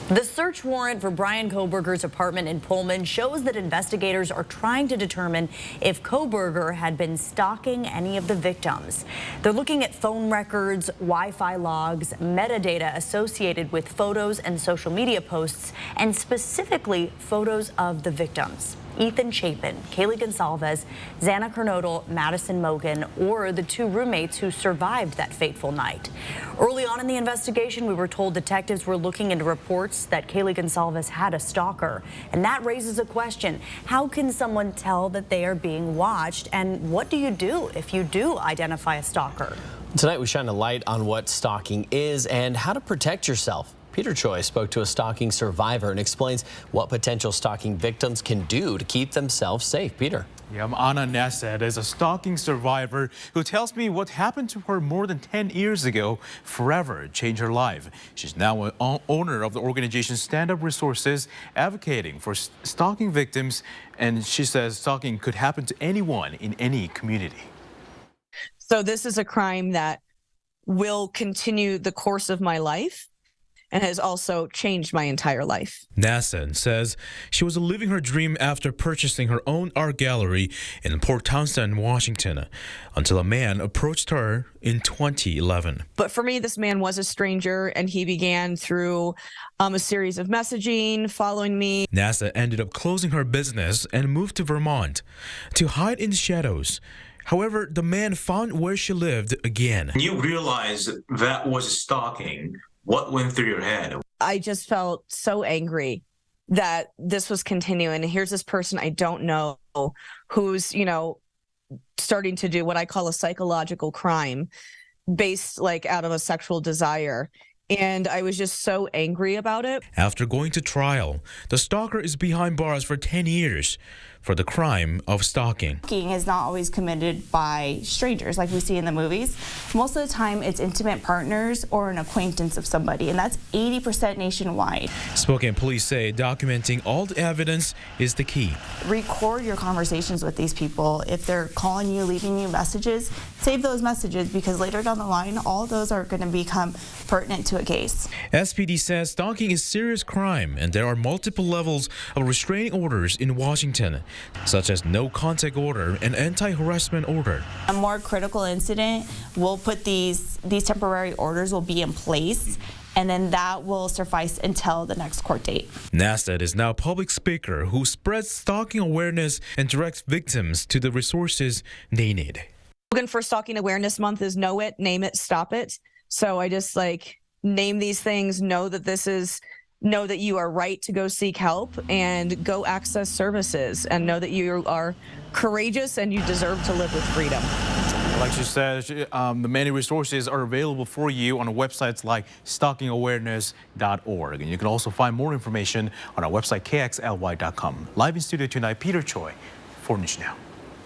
The search warrant for Brian Kohberger's apartment in Pullman shows that investigators are trying to determine if Kohberger had been stalking any of the victims. They're looking at phone records, Wi-Fi logs, metadata associated with photos and social media posts, and specifically photos of the victims. Ethan Chapin, Kaylee Gonsalves, Xana Kernodle, Madison Mogan, or the two roommates who survived that fateful night. Early on in the investigation, we were told detectives were looking into reports that Kaylee Gonsalves had a stalker. And that raises a question. How can someone tell that they are being watched? And what do you do if you do identify a stalker? Tonight, we shine a light on what stalking is and how to protect yourself. Peter Choi spoke to a stalking survivor and explains what potential stalking victims can do to keep themselves safe. Peter. Yeah, Anna Nasset is a stalking survivor who tells me what happened to her more than 10 years ago forever changed her life. She's now an owner of the organization Stand Up Resources, advocating for stalking victims, and she says stalking could happen to anyone in any community. So this is a crime that will continue the course of my life and has also changed my entire life. Nasset says she was living her dream after purchasing her own art gallery in Port Townsend, Washington, until a man approached her in 2011. But for me, this man was a stranger, and he began through a series of messaging, following me. Nasset ended up closing her business and moved to Vermont to hide in the shadows. However, the man found where she lived again. You realize that was stalking. What went through your head? I just felt so angry that this was continuing. And here's this person I don't know who's, starting to do what I call a psychological crime based out of a sexual desire. And I was just so angry about it. After going to trial, the stalker is behind bars for 10 years for the crime of stalking. Stalking is not always committed by strangers like we see in the movies. Most of the time, it's intimate partners or an acquaintance of somebody, and that's 80% nationwide. Spokane police say documenting all the evidence is the key. Record your conversations with these people. If they're calling you, leaving you messages, save those messages, because later down the line, all of those are going to become pertinent to a case. SPD says stalking is serious crime, and there are multiple levels of restraining orders in Washington, such as no contact order and anti-harassment order. A more critical incident, we'll put these temporary orders will be in place, and then that will suffice until the next court date. Nasset is now a public speaker who spreads stalking awareness and directs victims to the resources they need. The slogan for Stalking Awareness Month is know it, name it, stop it. So I just name these things, know that you are right to go seek help and go access services, and know that you are courageous and you deserve to live with freedom. Like she said, the many resources are available for you on websites like stalkingawareness.org. And you can also find more information on our website, kxly.com. Live in studio tonight, Peter Choi, 4 News Now.